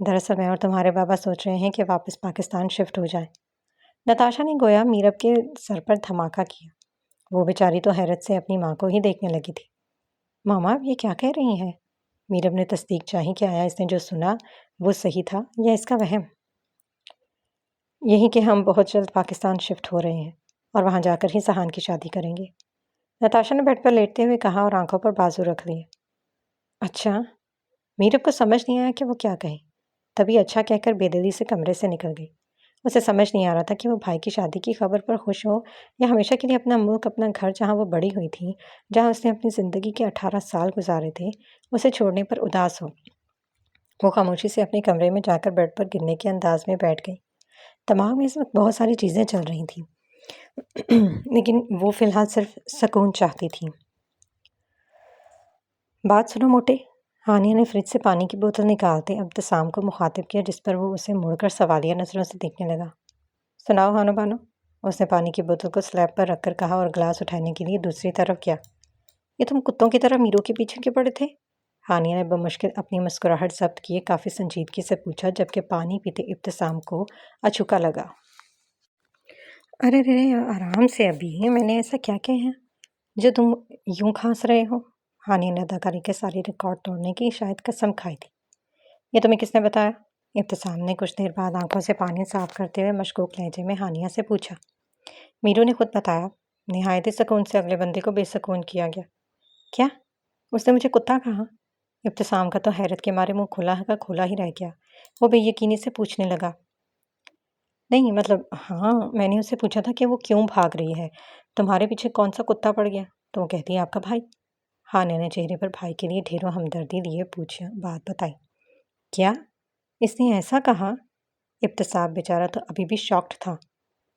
دراصل میں اور تمہارے بابا سوچ رہے ہیں کہ واپس پاکستان شفٹ ہو جائیں۔ نتاشا نے گویا میرب کے سر پر دھماکہ کیا۔ وہ بیچاری تو حیرت سے اپنی ماں کو ہی دیکھنے لگی تھی۔ ماما اب یہ کیا کہہ رہی ہیں؟ میرب نے تصدیق چاہی کہ آیا اس نے جو سنا وہ صحیح تھا یا اس کا وہم۔ یہی کہ ہم بہت جلد پاکستان شفٹ ہو رہے ہیں اور وہاں جا کر ہی سہان کی شادی کریں گے، نتاشا نے بیڈ پر لیٹتے ہوئے کہا اور آنکھوں پر بازو رکھ لیے۔ اچھا؟ میرب کو سمجھ نہیں آیا کہ وہ کیا کہے، تبھی اچھا کہہ کر بے دلی سے کمرے سے نکل گئی۔ اسے سمجھ نہیں آ رہا تھا کہ وہ بھائی کی شادی کی خبر پر خوش ہو یا ہمیشہ کے لیے اپنا ملک، اپنا گھر جہاں وہ بڑی ہوئی تھی، جہاں اس نے اپنی زندگی کے 18 سال گزارے تھے، اسے چھوڑنے پر اداس ہو۔ وہ خاموشی سے اپنے کمرے میں جا کر بیڈ پر گرنے کے انداز میں بیٹھ گئی۔ دماغ میں اس وقت بہت ساری چیزیں چل رہی تھیں لیکن وہ فی الحال صرف سکون چاہتی تھی۔ بات سنو موٹے، ہانیہ نے فریج سے پانی کی بوتل نکالتے ابتسام کو مخاطب کیا، جس پر وہ اسے مڑ کر سوالیہ نظروں سے دیکھنے لگا۔ سناؤ ہانو بانو، اس نے پانی کی بوتل کو سلیب پر رکھ کر کہا اور گلاس اٹھانے کے لیے دوسری طرف کیا۔ یہ تم کتوں کی طرح میرو کے پیچھے کیوں پڑے تھے؟ ہانیہ نے بمشکل اپنی مسکراہٹ ضبط کیے کافی سنجیدگی سے پوچھا، جبکہ پانی پیتے ابتسام کو اچھوکا لگا۔ ارے رے آرام سے ابھی، میں نے ایسا کیا کہا ہے جو تم یوں کھانس رہے ہو؟ ہانیہ نے اداکاری کے سارے ریکارڈ توڑنے کی شاید قسم کھائی تھی۔ یہ تمہیں کس نے بتایا؟ ابتسام نے کچھ دیر بعد آنکھوں سے پانی صاف کرتے ہوئے مشکوک لہجے میں ہانیہ سے پوچھا۔ میرو نے خود بتایا۔ نہایت ہی سکون سے اگلے بندے کو بے سکون کیا گیا۔ کیا؟ اس نے مجھے کتا کہا؟ ابتسام کا تو حیرت کے مارے منہ کھلا کا کھلا ہی رہ گیا۔ وہ بے یقینی سے پوچھنے لگا۔ نہیں مطلب ہاں، میں نے اسے پوچھا تھا کہ وہ کیوں بھاگ رہی ہے، تمہارے پیچھے کون سا کتا پڑ گیا؟ تو وہ کہتی ہے آپ کا بھائی۔ ہانیہ نے چہرے پر بھائی کے لیے ڈھیروں ہمدردی لیے پوچھا بات بتائی۔ کیا؟ اس نے ایسا کہا؟ ابتسام بیچارہ تو ابھی بھی شاکڈ تھا۔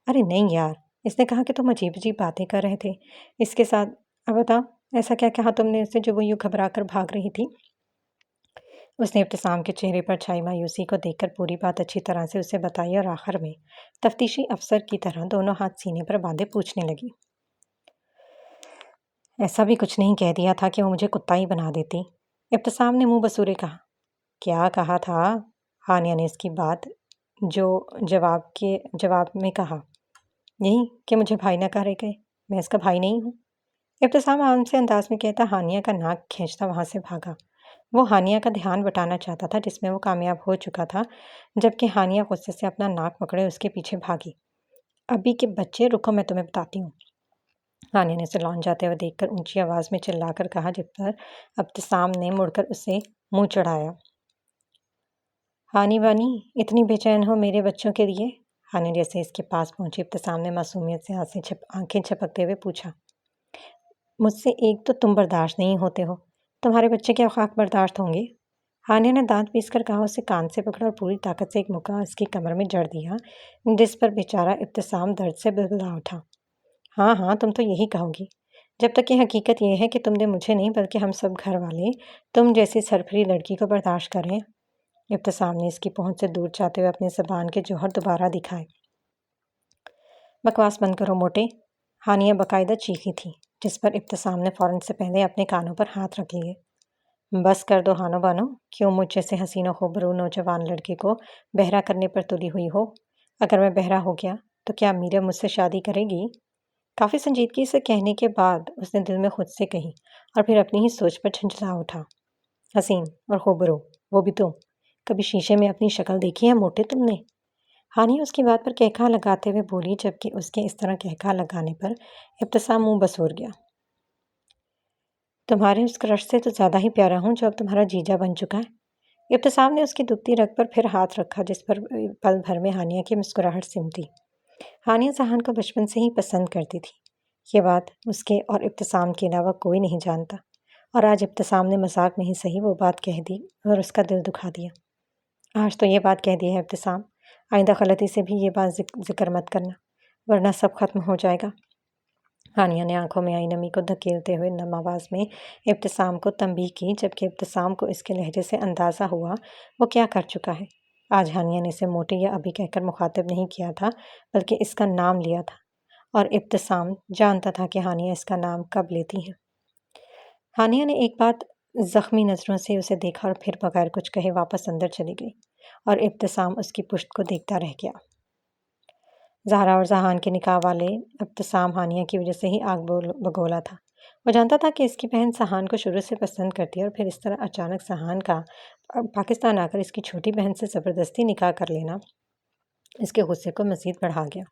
ارے نہیں یار، اس نے کہا کہ تم عجیب عجیب باتیں کر رہے تھے اس کے ساتھ۔ اب بتاؤ ایسا کیا کہا تم نے اسے جو وہ یوں گھبرا کر بھاگ رہی تھی؟ اس نے ابتسام کے چہرے پر چھائی مایوسی کو دیکھ کر پوری بات اچھی طرح سے اسے بتائی اور آخر میں تفتیشی افسر کی طرح دونوں ہاتھ سینے پر باندھے پوچھنے لگی۔ ایسا بھی کچھ نہیں کہہ دیا تھا کہ وہ مجھے کتا ہی بنا دیتی، ابتسام نے منہ بسورے کہا۔ کیا کہا تھا؟ ہانیہ نے اس کی بات جو جواب میں کہا۔ یہی کہ مجھے بھائی نہ کہہ گئے، میں اس کا بھائی نہیں ہوں۔ ابتسام عام سے انداز میں کہتا ہانیہ کا ناک کھینچتا وہاں سے بھاگا۔ وہ ہانیہ کا دھیان بٹانا چاہتا تھا جس میں وہ کامیاب ہو چکا تھا، جبکہ ہانیہ غصے سے اپنا ناک پکڑے اس کے پیچھے بھاگی۔ ابھی کے بچے رکو میں تمہیں بتاتی ہوں، ہانیہ نے اسے لان جاتے ہوئے دیکھ کر اونچی آواز میں چلا کر کہا، جب پر ابتسام نے مڑ کر اسے منہ چڑھایا۔ ہانی بانی اتنی بے چین ہو میرے بچوں کے لیے؟ ہانیہ جیسے اس کے پاس پہنچی ابتسام نے معصومیت سے آنکھیں چھپکتے ہوئے پوچھا۔ مجھ سے ایک تو تم برداشت نہیں ہوتے ہو، تمہارے بچے کیا خاک برداشت ہوں گے؟ ہانیہ نے دانت پیس کر کہا، اسے کان سے پکڑا اور پوری طاقت سے ایک مکہ اس کی کمر میں جڑ دیا، جس پر بیچارہ ابتسام درد سے بلبلا اٹھا۔ ہاں ہاں، تم تو یہی کہو گی، جب تک کہ حقیقت یہ ہے کہ تم نے مجھے نہیں بلکہ ہم سب گھر والے تم جیسی سرپھری لڑکی کو برداشت کریں۔ ابتسام نے اس کی پہنچ سے دور جاتے ہوئے اپنی زبان کے جوہر دوبارہ دکھائے۔ بکواس بند کرو موٹے، ہانیہ باقاعدہ چیخی تھی، جس پر ابتسام نے فوراً سے پہلے اپنے کانوں پر ہاتھ رکھ لیے۔ بس کر دو ہانو بانو، کیوں مجھ جیسے حسین و خوبرو نوجوان لڑکے کو بہرا کرنے پر تلی ہوئی ہو؟ اگر میں بہرا ہو گیا تو کیا میرا مجھ سے شادی کرے گی؟ کافی سنجیدگی سے کہنے کے بعد اس نے دل میں خود سے کہی اور پھر اپنی ہی سوچ پر جھنجھلا اٹھا۔ حسین اور خوبرو، وہ بھی تو کبھی شیشے میں اپنی شکل دیکھی ہے موٹے تم نے؟ ہانیہ اس کی بات پر کہکھا لگاتے ہوئے بولی، جبکہ اس کے اس طرح کہکھا لگانے پر ابتسام منہ بسور گیا۔ تمہارے اس کرش سے تو زیادہ ہی پیارا ہوں جو اب تمہارا جیجا بن چکا ہے۔ ابتسام نے اس کی دکھتی رگ پر پھر ہاتھ رکھا، جس پر پل بھر میں ہانیہ کی مسکراہٹ سمٹی۔ ہانیہ ذہان کو بچپن سے ہی پسند کرتی تھی، یہ بات اس کے اور ابتسام کے علاوہ کوئی نہیں جانتا، اور آج ابتسام نے مذاق میں ہی صحیح وہ بات کہہ دی اور اس کا دل دکھا دیا۔ آج تو یہ بات کہہ دی ہے ابتسام، آئندہ غلطی سے بھی یہ بات ذکر مت کرنا، ورنہ سب ختم ہو جائے گا۔ ہانیہ نے آنکھوں میں آئی نمی کو دھکیلتے ہوئے نم آواز میں ابتسام کو تنبیہ کی، جبکہ ابتسام کو اس کے لہجے سے اندازہ ہوا وہ کیا کر چکا ہے۔ آج ہانیہ نے اسے موٹی یا ابھی کہہ کر مخاطب نہیں کیا تھا، بلکہ اس کا نام لیا تھا، اور ابتسام جانتا تھا کہ ہانیہ اس کا نام کب لیتی ہے۔ ہانیہ نے ایک بات زخمی نظروں سے اسے دیکھا اور پھر بغیر کچھ کہے واپس اندر چلی گئی۔ اور ابتسام اس کی پشت کو دیکھتا رہ گیا۔ زہرا اور ذہان کے نکاح والے ابتسام ہانیہ کی وجہ سے ہی آگ بگولا تھا۔ وہ جانتا تھا کہ اس کی بہن سہان کو شروع سے پسند کرتی ہے، اور پھر اس طرح اچانک سہان کا پاکستان آ کر اس کی چھوٹی بہن سے زبردستی نکاح کر لینا اس کے غصے کو مزید بڑھا گیا۔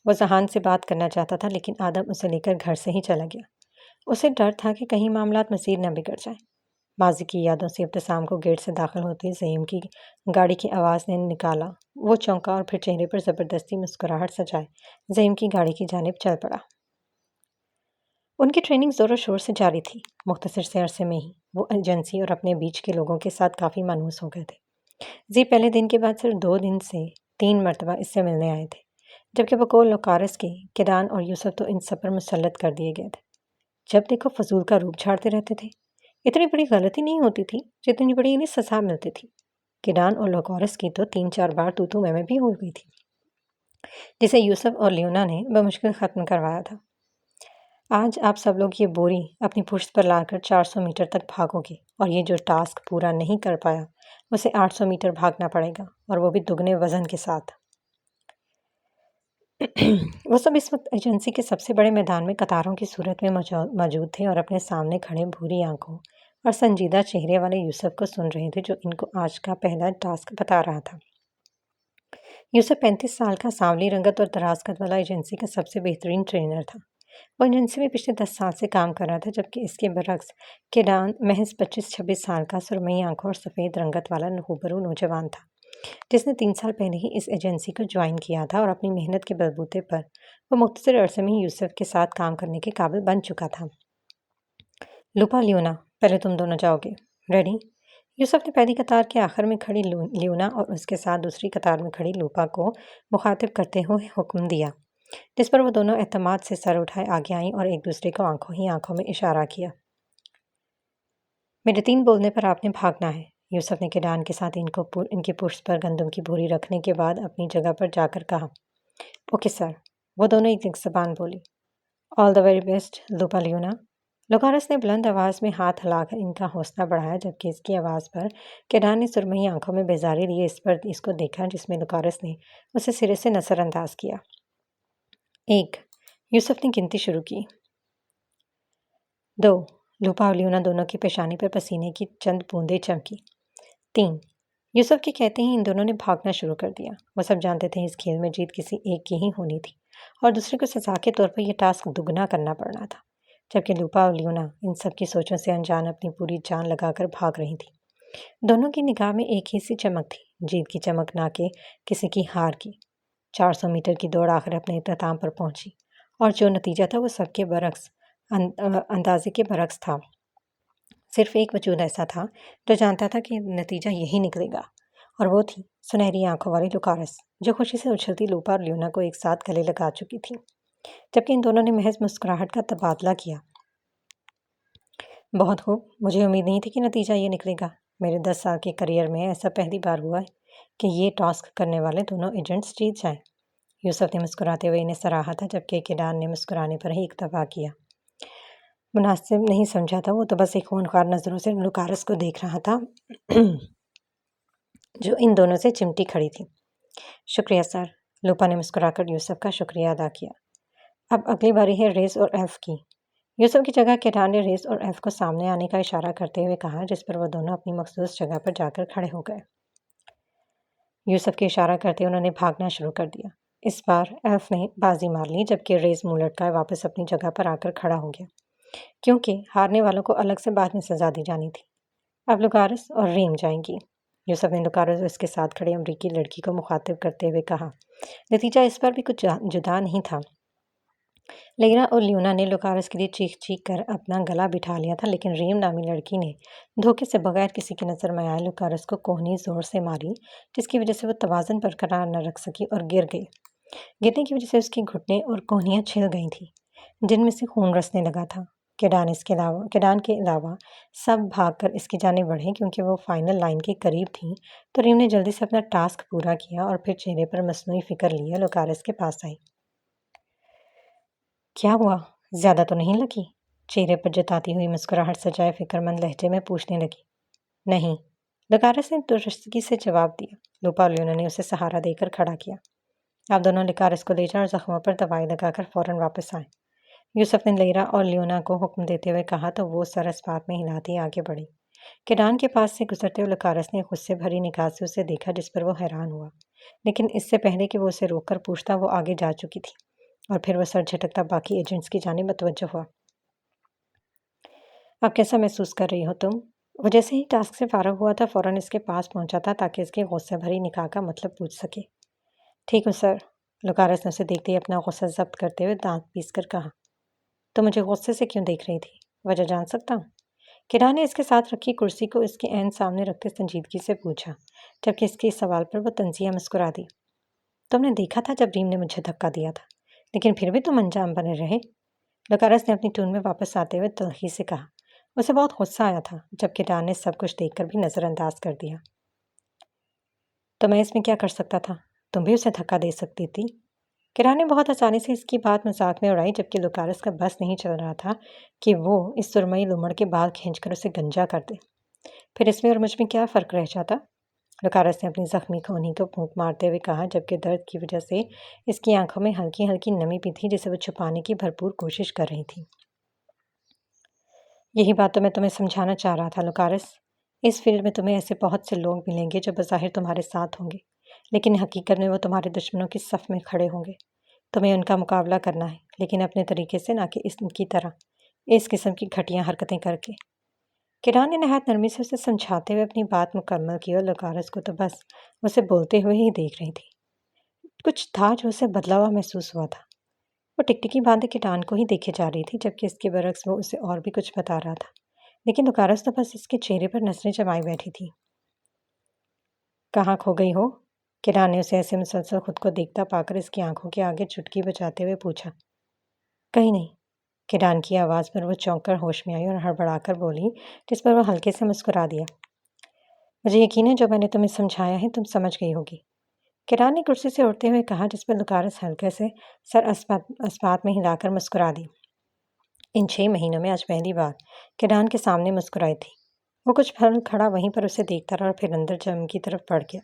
وہ ذہان سے بات کرنا چاہتا تھا، لیکن آدم اسے لے کر گھر سے ہی چلا گیا۔ اسے ڈر تھا کہ کہیں معاملات مزید نہ بگڑ جائیں۔ ماضی کی یادوں سے ابتسام کو گیٹ سے داخل ہوتے زعیم کی گاڑی کی آواز نے نکالا۔ وہ چونکا اور پھر چہرے پر زبردستی مسکراہٹ سجائے زعیم کی گاڑی کی جانب چل پڑا۔ ان کی ٹریننگ زور و شور سے جاری تھی۔ مختصر سے عرصے میں ہی وہ ایجنسی اور اپنے بیچ کے لوگوں کے ساتھ کافی مانوس ہو گئے تھے۔ زی پہلے دن کے بعد صرف 2 دن سے 3 مرتبہ اس سے ملنے آئے تھے، جبکہ بقول لوکارس کے کیڈان اور یوسف تو ان سب پر مسلط کر دیے گئے تھے۔ جب دیکھو فضول کا روپ جھاڑتے رہتے تھے۔ اتنی بڑی غلطی نہیں ہوتی تھی جتنی بڑی انہیں سزا ملتی تھی۔ کیڈان اور لوکارس کی تو 3-4 بار تو میں بھی ہو گئی تھی، جسے یوسف اور لیونا نے بمشکل ختم کروایا تھا۔ آج آپ سب لوگ یہ بوری اپنی پشت پر لا کر 400 میٹر تک بھاگو گے، اور یہ جو ٹاسک پورا نہیں کر پایا اسے 800 میٹر بھاگنا پڑے گا، اور وہ بھی دگنے وزن کے ساتھ۔ وہ سب اس وقت ایجنسی کے سب سے بڑے میدان میں قطاروں کی صورت میں موجود تھے، اور اپنے سامنے کھڑے بھوری آنکھوں اور سنجیدہ چہرے والے یوسف کو سن رہے تھے، جو ان کو آج کا پہلا ٹاسک بتا رہا تھا۔ یوسف 35 سال کا، سانولی رنگت اور دراز قد والا ایجنسی کا سب سے بہترین ٹرینر تھا۔ وہ ایجنسی میں پچھلے 10 سال سے کام کر رہا تھا، جبکہ اس کے برعکس کیڈان محض 25-26 سال کا، سرمئی آنکھوں اور سفید رنگت والا روبرو نوجوان تھا، جس نے 3 سال پہلے ہی اس ایجنسی کو جوائن کیا تھا، اور اپنی محنت کے بلبوتے پر وہ مختصر عرصے میں ہی یوسف کے ساتھ کام کرنے کے قابل بن چکا تھا۔ لوپا، لیونا، پہلے تم دونوں جاؤ گے۔ ریڈی؟ یوسف نے پہلی قطار کے آخر میں کھڑی لیونا اور اس کے ساتھ دوسری قطار میں کھڑی لوپا کو مخاطب کرتے ہوئے حکم دیا، جس پر وہ دونوں اعتماد سے سر اٹھائے آگے آئیں اور ایک دوسرے کو آنکھوں ہی آنکھوں میں اشارہ کیا۔ میرے 3 بولنے پر آپ نے بھاگنا ہے۔ یوسف نے کیڈان کے ساتھ ان کی پشت پر گندم کی بوری رکھنے کے بعد اپنی جگہ پر جا کر کہا۔ اوکے سر، وہ دونوں ایک زبان بولی۔ آل دا ویری بیسٹ لوپا، لیونا۔ لوکارس نے بلند آواز میں ہاتھ ہلا کر ان کا حوصلہ بڑھایا، جبکہ اس کی آواز پر کیڈان نے سرمئی آنکھوں میں بیزاری لیے اس کو دیکھا، جس میں لوکارس نے اسے سرے سے نظر انداز کیا۔ 1، یوسف نے گنتی شروع کی۔ 2، لوپا اور لیونا دونوں کی پیشانی پر پسینے کی چند بوندیں چمکی۔ 3، یوسف کے کہتے ہی ان دونوں نے بھاگنا شروع کر دیا۔ وہ سب جانتے تھے اس کھیل میں جیت کسی ایک کی ہی ہونی تھی، اور دوسرے کو سزا کے طور پر یہ ٹاسک دگنا کرنا پڑنا تھا، جبکہ لوپا اور لیونا ان سب کی سوچوں سے انجان اپنی پوری جان لگا کر بھاگ رہی تھی۔ دونوں کی نگاہ میں ایک ہی سی چمک تھی، جیت کی چمک، نہ کہ کسی کی ہار کی۔ 400 میٹر کی دوڑ آخر اپنے اختتام پر پہنچی، اور جو نتیجہ تھا وہ سب کے برعکس، اندازے کے برعکس تھا۔ صرف ایک وجود ایسا تھا جو جانتا تھا کہ نتیجہ یہی نکلے گا، اور وہ تھی سنہری آنکھوں والی لوکارس، جو خوشی سے اچھلتی لوپا اور لیونا کو ایک ساتھ گلے لگا چکی تھی، جبکہ ان دونوں نے محض مسکراہٹ کا تبادلہ کیا۔ بہت خوب، مجھے امید نہیں تھی کہ نتیجہ یہ نکلے گا۔ میرے 10 سال کے کیریئر میں ایسا پہلی بار ہوا ہے کہ یہ ٹاسک کرنے والے دونوں ایجنٹس جیت جائیں۔ یوسف نے مسکراتے ہوئے انہیں سراہا تھا، جبکہ کیڈان نے مسکرانے پر ہی اکتفا کیا۔ مناسب نہیں سمجھا تھا، وہ تو بس ایک خونخوار نظروں سے لوکارس کو دیکھ رہا تھا جو ان دونوں سے چمٹی کھڑی تھی۔ شکریہ سر، لوپا نے مسکرا کر یوسف کا شکریہ ادا کیا۔ اب اگلی باری ہے ریس اور ایف کی۔ یوسف کی جگہ کیڈان نے ریس اور ایف کو سامنے آنے کا اشارہ کرتے ہوئے کہا، جس پر وہ دونوں اپنی مخصوص جگہ پر جا کر کھڑے ہو گئے۔ یوسف کے اشارہ کرتے انہوں نے بھاگنا شروع کر دیا۔ اس بار ایف نے بازی مار لی، جبکہ ریس منہ لٹکائے واپس اپنی جگہ پر آ کر کھڑا ہو گیا، کیونکہ ہارنے والوں کو الگ سے بعد میں سزا دی جانی تھی۔ اب لوکارس اور ریم جائیں گی۔ یوسف نے لوکارس اور اس کے ساتھ کھڑے امریکی لڑکی کو مخاطب کرتے ہوئے کہا۔ نتیجہ اس پر بھی کچھ جدا نہیں تھا۔ لیرا اور لیونا نے لوکارس کے لیے چیخ چیخ کر اپنا گلا بٹھا لیا تھا، لیکن ریم نامی لڑکی نے دھوکے سے بغیر کسی کی نظر میں آئے لوکارس کو کوہنی زور سے ماری، جس کی وجہ سے وہ توازن برقرار نہ رکھ سکی اور گر گئی۔ گرنے کی وجہ سے اس کے گھٹنے اور کوہنیاں چھل گئی تھیں، جن میں سے خون رسنے لگا تھا۔ کیڈان کے علاوہ سب بھاگ کر اس کی جانب بڑھے، کیونکہ وہ فائنل لائن کے قریب تھیں، تو ریم نے جلدی سے اپنا ٹاسک پورا کیا اور پھر چہرے پر مصنوعی فکر لیے لوکارس کے پاس آئی۔ کیا ہوا؟ زیادہ تو نہیں لگی؟ چہرے پر جتاتی ہوئی مسکراہٹ سجائے فکر مند لہجے میں پوچھنے لگی۔ نہیں، لکارس نے درستگی سے جواب دیا۔ لوپا اور لیونا نے اسے سہارا دے کر کھڑا کیا۔ آپ دونوں لکارس کو لے جائیں اور زخموں پر دوائی لگا کر فوراً واپس آئیں۔ یوسف نے لیرا اور لیونا کو حکم دیتے ہوئے کہا تو وہ سر اسپات میں ہلاتی آگے بڑھی۔ کیڈان کے پاس سے گزرتے ہوئے لکارس نے غصے بھری نگاہ سے اسے دیکھا، جس پر وہ حیران ہوا، لیکن اس سے پہلے کہ وہ اسے روک کر پوچھتا وہ آگے جا چکی تھی، اور پھر وہ سر جھٹکتا باقی ایجنٹس کی جانب متوجہ ہوا۔ اب کیسا محسوس کر رہی ہو تم؟ وہ جیسے ہی ٹاسک سے فارغ ہوا تھا فوراً اس کے پاس پہنچا تھا تاکہ اس کے غصے بھری نگاہ کا مطلب پوچھ سکے۔ ٹھیک ہوں سر، لکارس نے اسے دیکھتے ہی اپنا غصہ ضبط کرتے ہوئے دانت پیس کر کہا۔ تو مجھے غصے سے کیوں دیکھ رہی تھی؟ وجہ جان سکتا ہوں؟ کیڈان نے اس کے ساتھ رکھی کرسی کو اس کے عین سامنے رکھتے سنجیدگی سے پوچھا، جبکہ اس کے اس سوال پر وہ طنزیہ مسکرا دی۔ تم نے دیکھا تھا جب ریم نے مجھے دھکا دیا تھا، لیکن پھر بھی تم انجام بنے رہے۔ لکارس نے اپنی ٹون میں واپس آتے ہوئے تلخی سے کہا۔ اسے بہت غصہ آیا تھا جب کیڈان نے سب کچھ دیکھ کر بھی نظر انداز کر دیا۔ تو میں اس میں کیا کر سکتا تھا؟ تم بھی اسے دھکا دے سکتی تھی۔ کیڈان نے بہت آسانی سے اس کی بات مذاق میں اڑائی، جبکہ لکارس کا بس نہیں چل رہا تھا کہ وہ اس سرمئی لمڑ کے بال کھینچ کر اسے گنجا کر دے۔ پھر اس میں اور مجھ میں کیا فرق رہ جاتا؟ لکارس نے اپنی زخمی کونی کو پھونک مارتے ہوئے کہا، جبکہ درد کی وجہ سے اس کی آنکھوں میں ہلکی ہلکی نمی بھی تھی جسے وہ چھپانے کی بھرپور کوشش کر رہی تھی۔ یہی بات تو میں تمہیں سمجھانا چاہ رہا تھا لکارس۔ اس فیلڈ میں تمہیں ایسے بہت سے لوگ ملیں گے جو بظاہر تمہارے ساتھ ہوں گے، لیکن حقیقت میں وہ تمہارے دشمنوں کی صف میں کھڑے ہوں گے۔ تمہیں ان کا مقابلہ کرنا ہے، لیکن اپنے طریقے سے، نہ کہ ان کی طرح اس قسم کی گھٹیا حرکتیں کر کے۔ کیڈان نے نہایت نرمی سے اسے سمجھاتے ہوئے اپنی بات مکمل کی، اور لکارس کو تو بس اسے بولتے ہوئے ہی دیکھ رہی تھی۔ کچھ تھا جو اسے بدلا ہوا محسوس ہوا تھا۔ وہ ٹکٹکی باندھے کیڈان کو ہی دیکھے جا رہی تھی، جبکہ اس کے برعکس وہ اسے اور بھی کچھ بتا رہا تھا، لیکن لکارس تو بس اس کے چہرے پر نظریں جمائے بیٹھی تھی۔ کہاں کھو گئی ہو؟ کیڈان نے اسے ایسے مسلسل خود کو دیکھتا پا کر اس کی آنکھوں کے آگے چٹکی بجاتے ہوئے پوچھا۔ کہیں نہیں، کیڈان کی آواز پر وہ چونک کر ہوش میں آئی اور ہڑبڑا کر بولی، جس پر وہ ہلکے سے مسکرا دیا۔ مجھے یقین ہے جو میں نے تمہیں سمجھایا ہے تم سمجھ گئی ہوگی، کیڈان نے کرسی سے اٹھتے ہوئے کہا، جس پر لکارس ہلکے سے سر اسپات میں ہلا کر مسکرا دی۔ ان 6 مہینوں میں آج پہلی بار کیڈان کے سامنے مسکرائی تھی۔ وہ کچھ پھل کھڑا وہیں پر اسے دیکھتا رہا اور پھر اندر جم کی طرف بڑھ گیا۔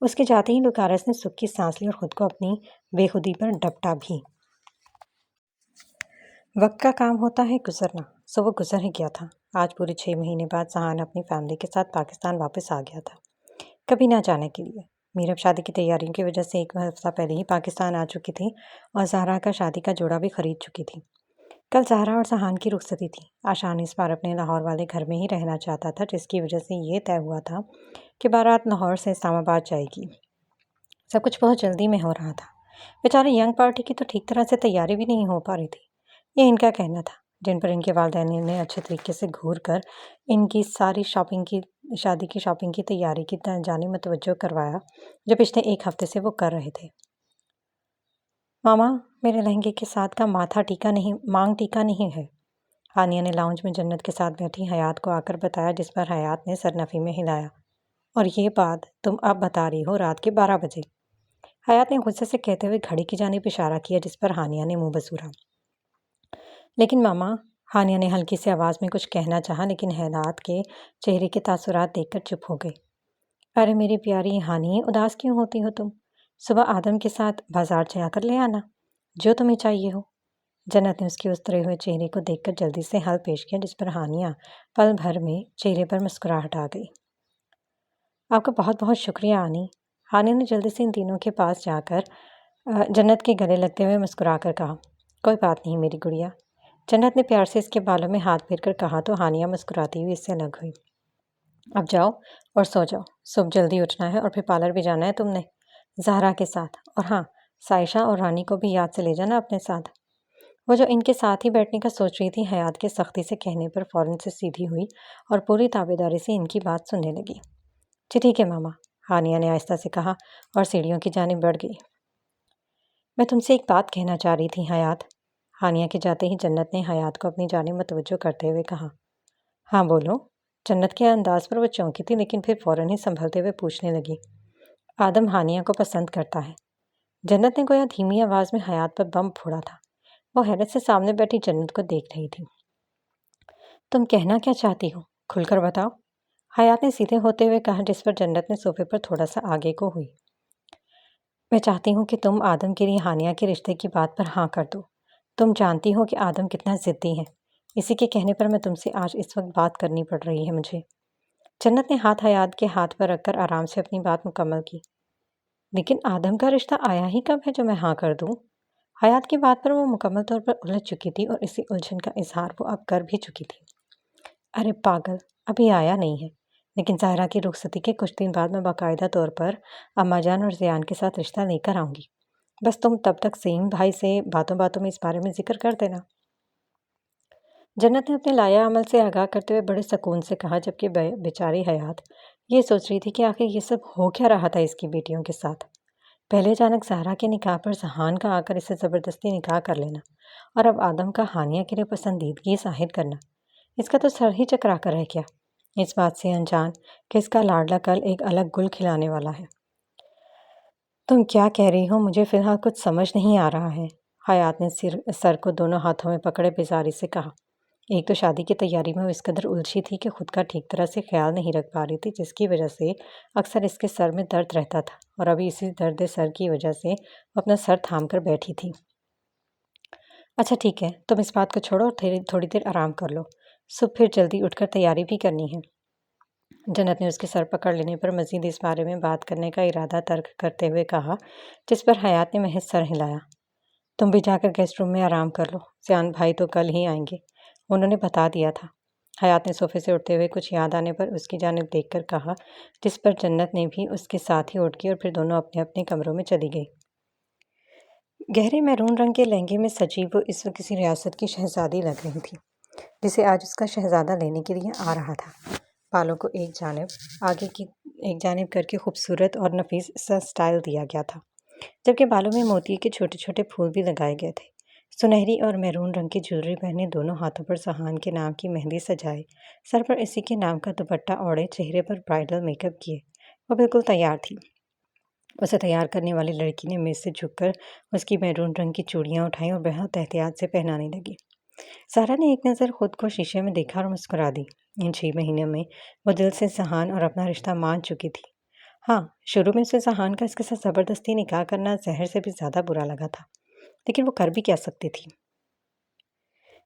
اس کے جاتے ہی لکارس نے سکھ کی سانس لی اور خود کو اپنی بے خودی پر ڈپٹا بھی۔ وقت کا کام ہوتا ہے گزرنا، سو وہ گزر ہی گیا تھا۔ آج پورے 6 مہینے بعد ذہان اپنی فیملی کے ساتھ پاکستان واپس آ گیا تھا، کبھی نہ جانے کے لیے۔ میرب شادی کی تیاریوں کی وجہ سے 1 ہفتہ پہلے ہی پاکستان آ چکی تھی اور زہرا کا شادی کا جوڑا بھی خرید چکی تھی۔ کل زہرا اور ذہان کی رخصتی تھی۔ آشان اس بار اپنے لاہور والے گھر میں ہی رہنا چاہتا تھا، جس کی وجہ سے یہ طے ہوا تھا کہ بارات لاہور سے اسلام آباد جائے گی۔ سب کچھ بہت جلدی میں ہو رہا تھا۔ بیچارے ینگ پارٹی کی تو ٹھیک طرح سے تیاری بھی نہیں ہو پا رہی تھی، یہ ان کا کہنا تھا، جن پر ان کے والدین نے اچھے طریقے سے گھور کر ان کی ساری شادی کی شاپنگ کی تیاری کی جانب متوجہ کروایا، جو پچھلے 1 ہفتے سے وہ کر رہے تھے۔ ماما، میرے لہنگے کے ساتھ کا مانگ ٹیکا نہیں ہے، ہانیہ نے لاؤنج میں جنت کے ساتھ بیٹھی حیات کو آ کر بتایا، جس پر حیات نے سر نفی میں ہلایا۔ اور یہ بات تم اب بتا رہی ہو رات کے 12 بجے؟ حیات نے غصے سے کہتے ہوئے گھڑی کی جانب اشارہ کیا، جس پر ہانیہ نے منہ بسورا۔ لیکن ماما، ہانیہ نے ہلکی سی آواز میں کچھ کہنا چاہا، لیکن حیات کے چہرے کے تاثرات دیکھ کر چپ ہو گئی۔ ارے میری پیاری ہانی، اداس کیوں ہوتی ہو تم؟ صبح آدم کے ساتھ بازار جا کر لے آنا جو تمہیں چاہیے ہو۔ جنت نے اس کے اترے ہوئے چہرے کو دیکھ کر جلدی سے حل پیش کیا، جس پر ہانیہ پل بھر میں چہرے پر مسکراہٹ آ گئی۔ آپ کا بہت بہت شکریہ آنی، ہانیہ نے جلدی سے ان تینوں کے پاس جا کر جنت کے گلے لگتے ہوئے مسکرا کر کہا۔ کوئی بات نہیں میری گڑیا، جنت نے پیار سے اس کے بالوں میں ہاتھ پھیر کر کہا تو ہانیہ مسکراتی ہوئی اس سے الگ ہوئی۔ اب جاؤ اور سو جاؤ، صبح جلدی اٹھنا ہے اور پھر پارلر بھی جانا ہے تم نے زہرا کے ساتھ، اور ہاں سائشہ اور رانی کو بھی یاد سے لے جانا اپنے ساتھ۔ وہ جو ان کے ساتھ ہی بیٹھنے کا سوچ رہی تھی، حیات کے سختی سے کہنے پر فوراً سے سیدھی ہوئی اور پوری تابعداری سے ان کی بات سننے لگی۔ جی ٹھیک ہے ماما، ہانیہ نے آہستہ سے کہا اور سیڑھیوں کی جانب بڑھ گئی۔ میں تم سے ایک بات کہنا چاہ رہی تھی حیات، ہانیہ کے جاتے ہی جنت نے حیات کو اپنی جانب متوجہ کرتے ہوئے کہا۔ ہاں بولو۔ جنت کے انداز پر وہ چونکی تھی، لیکن پھر فوراً ہی سنبھلتے ہوئے پوچھنے لگی۔ آدم ہانیہ کو پسند کرتا ہے۔ جنت نے گویا دھیمی آواز میں حیات پر بم پھوڑا تھا۔ وہ حیرت سے سامنے بیٹھی جنت کو دیکھ رہی تھی۔ تم کہنا کیا چاہتی ہو؟ کھل کر بتاؤ۔ حیات نے سیدھے ہوتے ہوئے کہا، جس پر جنت نے صوفے پر تھوڑا سا آگے کو ہوئی۔ میں چاہتی ہوں کہ تم آدم کے لیے ہانیہ کے رشتے کی بات پر ہاں کر دو۔ تم جانتی ہو کہ آدم کتنا ضدی ہے۔ اسی کے کہنے پر میں تم سے آج اس وقت بات کرنی پڑ رہی ہے مجھے۔ جنت نے ہاتھ حیات کے ہاتھ پر رکھ کر آرام سے اپنی بات مکمل کی۔ لیکن آدم کا رشتہ آیا ہی کب ہے جو میں ہاں کر دوں؟ حیات کی بات پر وہ مکمل طور پر الجھ چکی تھی اور اسی الجھن کا اظہار وہ اب کر بھی چکی تھی۔ ارے پاگل، ابھی آیا نہیں ہے، لیکن ظاہرہ کی رخصتی کے کچھ دن بعد میں باقاعدہ طور پر اماں جان اور زیان کے ساتھ رشتہ لے کر آؤں گی۔ بس تم تب تک سیم بھائی سے باتوں باتوں میں اس بارے میں ذکر کر دینا۔ جنت نے اپنے لایا عمل سے آگاہ کرتے ہوئے بڑے سکون سے کہا، جبکہ بیچاری حیات یہ سوچ رہی تھی کہ آخر یہ سب ہو کیا رہا تھا اس کی بیٹیوں کے ساتھ۔ پہلے اچانک زہرا کے نکاح پر ذہان کا آ کر اسے زبردستی نکاح کر لینا، اور اب آدم کا ہانیہ کے لیے پسندیدگی ظاہر کرنا، اس کا تو سر ہی چکرا کر رہ گیا، اس بات سے انجان کہ اس کا لاڈلا کل ایک الگ گل کھلانے والا ہے۔ تم کیا کہہ رہی ہو؟ مجھے فی الحال کچھ سمجھ نہیں آ رہا ہے۔ حیات نے سر کو دونوں ہاتھوں میں پکڑے بیزاری سے کہا۔ ایک تو شادی کی تیاری میں وہ اس قدر الجھی تھی کہ خود کا ٹھیک طرح سے خیال نہیں رکھ پا رہی تھی، جس کی وجہ سے اکثر اس کے سر میں درد رہتا تھا، اور ابھی اسی درد سر کی وجہ سے وہ اپنا سر تھام کر بیٹھی تھی۔ اچھا ٹھیک ہے، تم اس بات کو چھوڑو اور تھوڑی دیر آرام کر لو، صبح پھر جلدی اٹھ کر تیاری بھی کرنی ہے۔ جنت نے اس کے سر پکڑ لینے پر مزید اس بارے میں بات کرنے کا ارادہ ترک کرتے ہوئے کہا، جس پر حیات نے محض سر ہلایا۔ تم بھی جا کر گیسٹ روم میں آرام کر لو، زیان بھائی تو کل ہی آئیں گے، انہوں نے بتا دیا تھا۔ حیات نے صوفے سے اٹھتے ہوئے کچھ یاد آنے پر اس کی جانب دیکھ کر کہا، جس پر جنت نے بھی اس کے ساتھ ہی اٹھ گئی اور پھر دونوں اپنے اپنے کمروں میں چلی گئی۔ گہرے میرون رنگ کے لہنگے میں سجی وہ اس وقت کسی ریاست کی شہزادی لگ رہی تھی، جسے آج اس کا شہزادہ لینے کے لیے آ رہا تھا۔ بالوں کو ایک جانب کر کے خوبصورت اور نفیس سا سٹائل دیا گیا تھا، جبکہ بالوں میں موتی کے چھوٹے چھوٹے پھول بھی لگائے گئے تھے۔ سنہری اور میرون رنگ کی جویلری پہنے، دونوں ہاتھوں پر ذہان کے نام کی مہندی سجائے، سر پر اسی کے نام کا دوپٹہ اوڑھے، چہرے پر برائڈل میک اپ کیے، وہ بالکل تیار تھی۔ اسے تیار کرنے والی لڑکی نے میز سے جھک کر اس کی میرون رنگ کی چوڑیاں اٹھائیں اور بہت احتیاط سے پہنانے لگی۔ سارا نے ایک نظر خود کو شیشے میں دیکھا اور مسکرا دی۔ ان 6 مہینوں میں وہ دل سے ذہان اور اپنا رشتہ مان چکی تھی۔ ہاں، شروع میں اسے ذہان کا اس کے ساتھ زبردستی نکاح کرنا زہر سے بھی زیادہ برا لگا تھا، لیکن وہ کر بھی کیا سکتی تھی؟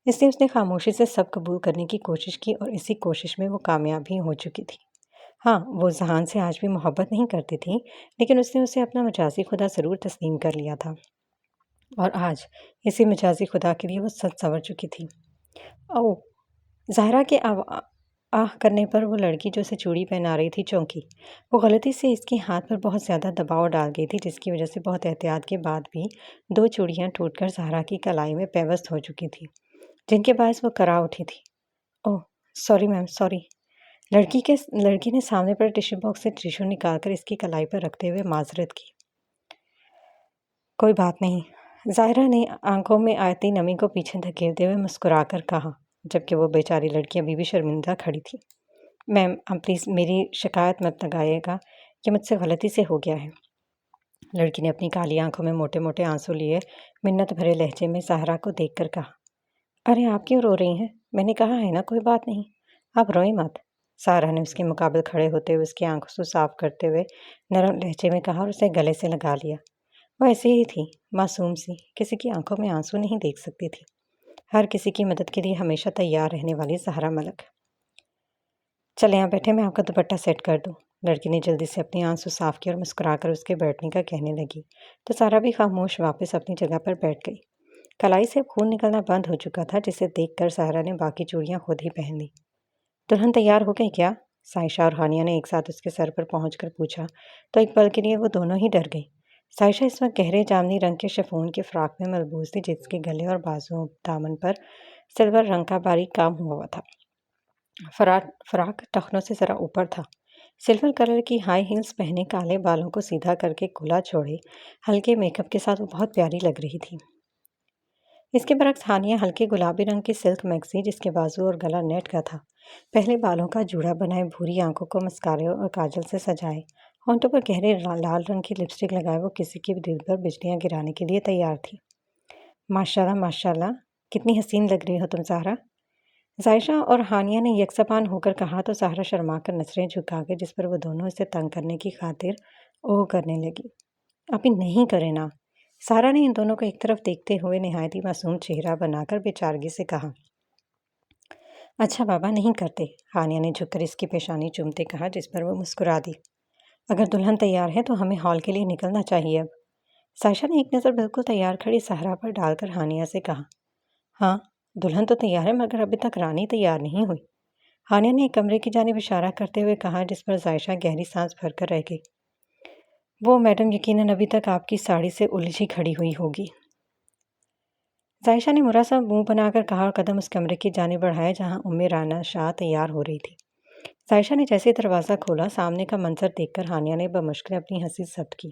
اس لیے اس نے خاموشی سے سب قبول کرنے کی کوشش کی، اور اسی کوشش میں وہ کامیاب بھی ہو چکی تھی۔ ہاں، وہ ذہان سے آج بھی محبت نہیں کرتی تھی، لیکن اس نے اسے اپنا مجازی خدا ضرور تسلیم کر لیا تھا، اور آج اسی مجازی خدا کے لیے وہ سچ سنور چکی تھی۔ اوہ! ظاہرہ کے آہ کرنے پر وہ لڑکی جو اسے چوڑی پہنا رہی تھی چونکی۔ وہ غلطی سے اس کے ہاتھ پر بہت زیادہ دباؤ ڈال گئی تھی، جس کی وجہ سے بہت احتیاط کے بعد بھی 2 چوڑیاں ٹوٹ کر ظاہرہ کی کلائی میں پیوست ہو چکی تھی، جن کے باعث وہ کرا اٹھی تھی۔ اوہ سوری میم، سوری۔ لڑکی نے سامنے پر ٹیشو باکس سے ٹیشو نکال کر اس کی کلائی پر رکھتے ہوئے معذرت کی۔ کوئی بات نہیں، ظاہرہ نے آنکھوں میں آتی نمی کو پیچھے دھکیلتے ہوئے مسکرا کر کہا، جبکہ وہ بیچاری لڑکی ابھی بھی شرمندہ کھڑی تھی۔ میم پلیز میری شکایت مت لگائیے گا، یہ مجھ سے غلطی سے ہو گیا ہے۔ لڑکی نے اپنی کالی آنکھوں میں موٹے موٹے آنسو لیے منت بھرے لہجے میں ظاہرہ کو دیکھ کر کہا، ارے آپ کیوں رو رہی ہیں؟ میں نے کہا ہے نا کوئی بات نہیں، آپ روئیں مت۔ ظاہرہ نے اس کے مقابل کھڑے ہوتے ہوئے اس کی آنکھوں سے صاف کرتے ہوئے نرم لہجے میں کہا اور اسے گلے سے لگا لیا۔ وہ ایسی ہی تھی، معصوم سی، کسی کی آنکھوں میں آنسو نہیں دیکھ سکتی تھی، ہر کسی کی مدد کے لیے ہمیشہ تیار رہنے والی ظاہرہ ملک۔ چلے یہاں بیٹھے، میں آپ کا دوپٹہ سیٹ کر دوں۔ لڑکی نے جلدی سے اپنے آنسو صاف کیا اور مسکرا کر اس کے بیٹھنے کا کہنے لگی، تو سارا بھی خاموش واپس اپنی جگہ پر بیٹھ گئی۔ کلائی سے خون نکلنا بند ہو چکا تھا، جسے دیکھ کر ظاہرہ نے باقی چوڑیاں خود ہی پہن لی۔ دلہن تیار ہو گئی کیا؟ سائشہ اور ہانیہ نے ایک ساتھ اس کے سر پر پہنچ کر پوچھا، تو ایک پل کے لیے وہ دونوں ہی ڈر گئی۔ سائشہ اس وقت گہرے جامنی رنگ کے شفون کے فراق میں ملبوس تھی، جس کے گلے اور بازو دامن پر سلور رنگ کا باریک کام ہوا تھا۔ فراق ٹخنوں سے ذرا اوپر تھا۔ سلور کلر کی ہائی ہیلز پہنے، کالے بالوں کو سیدھا کر کے کھلا چھوڑے، ہلکے میک اپ کے ساتھ وہ بہت پیاری لگ رہی تھی۔ اس کے برعکس ہانیہ ہلکے گلابی رنگ کی سلک میکسی، جس کے بازو اور گلا نیٹ کا تھا، پہلے بالوں کا جوڑا بنائے، بھوری آنکھوں کو مسکارے اور کاجل سے سجائے، ہونٹوں پر گہرے لال رنگ کی لپسٹک لگائے وہ کسی کے بھی دل پر بجلیاں گرانے کے لیے تیار تھی۔ ماشاءاللہ ماشاءاللہ، کتنی حسین لگ رہی ہو تم ظاہرہ۔ ذائشہ اور ہانیہ نے یکسپان ہو کر کہا تو زہرا شرما کر نظریں جھکا کے جس پر وہ دونوں اسے تنگ کرنے کی خاطر اوہ کرنے لگی۔ ابھی نہیں کرے نا۔ سارا نے ان دونوں کو ایک طرف دیکھتے ہوئے نہایت ہی معصوم چہرہ بنا کر بے چارگی سے کہا۔ اچھا بابا نہیں کرتے، ہانیہ نے جھک کر اس کی پیشانی چومتے کہا جس پر وہ مسکرا دی۔ اگر دلہن تیار ہے تو ہمیں ہال کے لیے نکلنا چاہیے اب۔ سائشہ نے ایک نظر بالکل تیار کھڑی زہرا پر ڈال کر ہانیہ سے کہا۔ ہاں دلہن تو تیار ہے مگر ابھی تک رانی تیار نہیں ہوئی۔ ہانیہ نے ایک کمرے کی جانب اشارہ کرتے ہوئے کہا جس پر ذائشہ گہری سانس بھر کر رہ گئی۔ وہ میڈم یقیناً ابھی تک آپ کی ساڑی سے الجھی کھڑی ہوئی ہوگی۔ ذائشہ نے مرا سا منہ بنا کر کہا اور قدم اس کمرے کی جانب بڑھایا جہاں رانا شاہ تیار ہو رہی تھی۔ ذائشہ نے جیسے دروازہ کھولا سامنے کا منظر دیکھ کر ہانیہ نے بمشکل اپنی ہنسی ضبط کی۔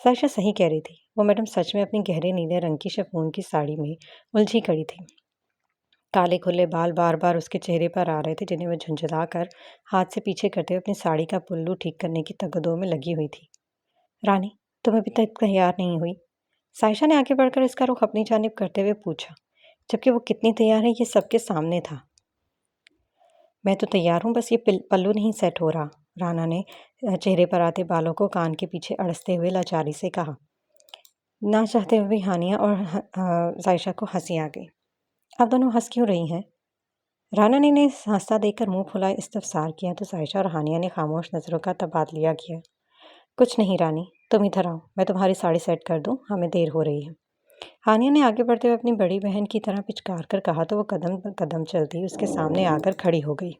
ذائشہ صحیح کہہ رہی تھی، وہ میڈم سچ میں اپنی گہرے نیلے رنگ کی شفون کی ساڑی میں الجھی کھڑی تھی۔ کالے کھلے بال بار بار اس کے چہرے پر آ رہے تھے جنہیں وہ جھنجھلا کر ہاتھ سے پیچھے کرتے ہوئے اپنی ساڑی کا پلو ٹھیک کرنے کی تگدو میں لگی ہوئی تھی۔ رانی تم ابھی تک تیار نہیں ہوئی؟ سائشہ نے آگے بڑھ کر اس کا رخ اپنی جانب کرتے ہوئے پوچھا، جبکہ وہ کتنی تیار ہے یہ سب کے سامنے تھا۔ میں تو تیار ہوں، بس یہ پلو نہیں سیٹ ہو رہا، رانا نے چہرے پر آتے بالوں کو کان کے پیچھے اڑستے ہوئے لاچاری سے کہا۔ نہ چاہتے ہوئے بھی ہانیہ اور ذائشہ کو ہنسی آ گئی۔ آپ دونوں ہنس کیوں رہی ہیں؟ رانا نے انہیں ہنستا دیکھ کر منہ پھلائے استفسار کیا تو ذائشہ اور ہانیہ نے خاموش نظروں کا تبادلہ کیا۔ کچھ نہیں رانی، تم ادھر آؤ، میں تمہاری ساڑی سیٹ کر دوں، ہمیں دیر ہو رہی ہے۔ ہانیہ نے آگے بڑھتے ہوئے اپنی بڑی بہن کی طرح پچکار کر کہا تو وہ قدم قدم چلتی اس کے سامنے آ کر کھڑی ہو گئی۔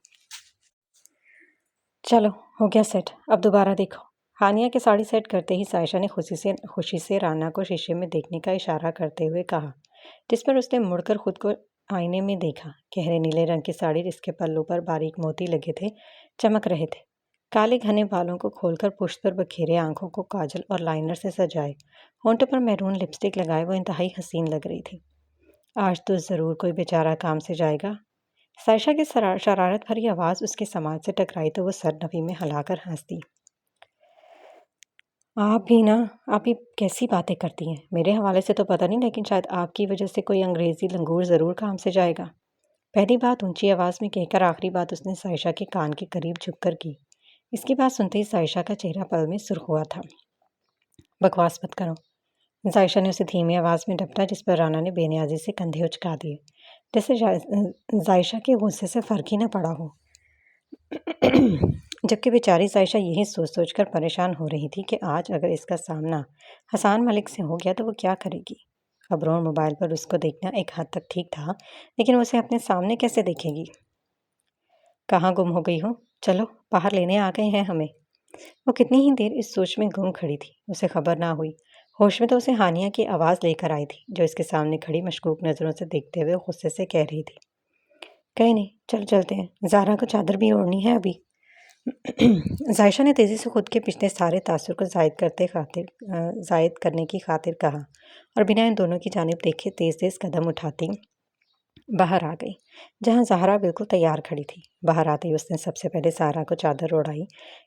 چلو ہو گیا سیٹ، اب دوبارہ دیکھو۔ ہانیہ کے ساڑی سیٹ کرتے ہی ذائشہ نے خوشی سے رانا کو شیشے میں دیکھنے کا اشارہ کرتے ہوئے کہا، جس پر اس نے مڑ کر خود کو آئینے میں دیکھا۔ گہرے نیلے رنگ کی ساڑی جس کے پلو پر باریک موتی لگے تھے چمک رہے تھے۔ کالے گھنے بالوں کو کھول کر پشت پر بکھیرے آنکھوں کو کاجل اور لائنر سے سجائے، ہونٹوں پر میرون لپسٹک لگائے وہ انتہائی حسین لگ رہی تھی۔ آج تو ضرور کوئی بیچارہ کام سے جائے گا۔ سائشہ کی شرارت بھری آواز اس کے سماعت سے ٹکرائی تو وہ سر نفی میں ہلا کر ہنس دی۔ آپ بھی کیسی باتیں کرتی ہیں؟ میرے حوالے سے تو پتہ نہیں، لیکن شاید آپ کی وجہ سے کوئی انگریزی لنگور ضرور کام سے جائے گا۔ پہلی بات اونچی آواز میں کہہ کر آخری بات اس نے ذائشہ کے کان کے قریب جھک کر کی۔ اس کی بات سنتے ہی ذائشہ کا چہرہ پل میں سرخ ہوا تھا۔ بکواس مت کرو، ذائشہ نے اسے دھیمی آواز میں ڈپٹا جس پر رانا نے بے نیازی سے کندھے اچکا دیے، جیسے ذائشہ کے غصے سے فرق ہی نہ پڑا ہو۔ جبکہ بیچاری ذائشہ یہی سوچ سوچ کر پریشان ہو رہی تھی کہ آج اگر اس کا سامنا حسان ملک سے ہو گیا تو وہ کیا کرے گی۔ خبروں اور موبائل پر اس کو دیکھنا ایک حد تک ٹھیک تھا، لیکن وہ اسے اپنے سامنے کیسے دیکھے گی؟ کہاں گم ہو گئی ہو؟ چلو باہر لینے آ گئے ہیں ہمیں۔ وہ کتنی ہی دیر اس سوچ میں گم کھڑی تھی، اسے خبر نہ ہوئی۔ ہوش میں تو اسے ہانیہ کی آواز لے کر آئی تھی جو اس کے سامنے کھڑی مشکوک نظروں سے دیکھتے ہوئے غصے سے کہہ رہی تھی، کہیں نہیں، چل چلتے ہیں، زہرا کو چادر بھی اوڑھنی ہے ابھی۔ ذائشہ نے تیزی سے خود کے پچھلے سارے تاثر کو زائد کرنے کی خاطر کہا اور بنا ان دونوں کی جانب دیکھے تیز تیز قدم اٹھاتی باہر آ گئی جہاں زہرا بالکل تیار کھڑی تھی۔ باہر آتے ہی اس نے سب سے پہلے سارا کو چادر اوڑھائی،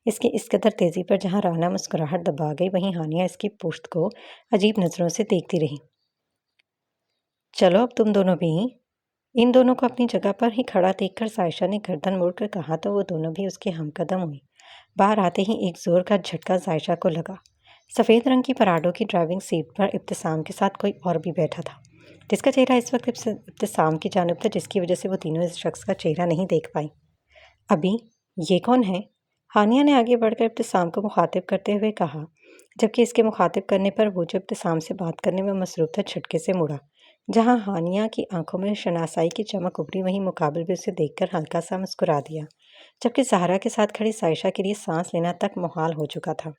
اس کی اس قدر تیزی پر جہاں رانا مسکراہٹ دبا گئی وہیں ہانیہ اس کی پشت کو عجیب نظروں سے دیکھتی رہی۔ چلو اب تم دونوں بھی۔ ان دونوں کو اپنی جگہ پر ہی کھڑا دیکھ کر ذائشہ نے گردن موڑ کر کہا تو وہ دونوں بھی اس کے ہم قدم ہوئی۔ باہر آتے ہی ایک زور کا جھٹکا ذائشہ کو لگا۔ سفید رنگ کی پراڈو کی ڈرائیونگ سیٹ پر ابتسام کے ساتھ کوئی اور بھی بیٹھا تھا جس کا چہرہ اس وقت ابتسام کی جانب تھا، جس کی وجہ سے وہ تینوں اس شخص کا چہرہ نہیں دیکھ پائی۔ ابھی یہ کون ہے؟ ہانیہ نے آگے بڑھ کر ابتسام کو مخاطب کرتے ہوئے کہا، جبکہ اس کے مخاطب کرنے پر وہ جو ابتسام سے بات کرنے میں مصروف تھا جھٹکے سے مڑا۔ جہاں ہانیہ کی آنکھوں میں شناسائی کی چمک ابھری وہیں مقابل بھی اسے دیکھ کر ہلکا سا مسکرا دیا، جبکہ زہرا کے ساتھ کھڑی ذائشہ کے لیے سانس لینا تک محال ہو چکا تھا۔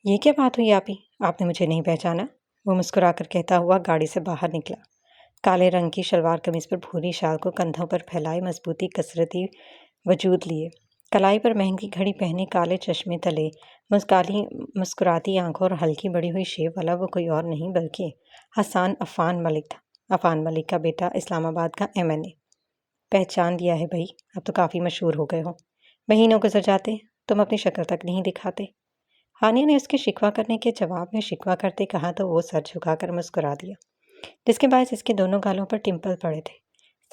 یہ کیا بات ہوئی آپ نے مجھے نہیں پہچانا؟ وہ مسکرا کر کہتا ہوا گاڑی سے باہر نکلا۔ کالے رنگ کی شلوار قمیض پر بھوری شال کو کندھوں پر پھیلائے مضبوطی کثرتی وجود لیے، کلائی پر مہنگی گھڑی پہنے، کالے چشمے تلے مسکراتی آنکھوں اور ہلکی بڑی ہوئی شیو والا وہ کوئی اور نہیں بلکہ حسان عفان ملک تھا، عفان ملک کا بیٹا، اسلام آباد کا MNA۔ پہچان لیا ہے بھائی، اب تو کافی مشہور ہو گئے ہو، مہینوں گزر جاتے تم اپنی شکل تک نہیں دکھاتے۔ ہانیہ نے اس کے شکوہ کرنے کے جواب میں شکوہ کرتے کہا تو وہ سر جھکا کر مسکرا دیا، جس کے باعث اس کے دونوں گالوں پر ٹمپل پڑے تھے۔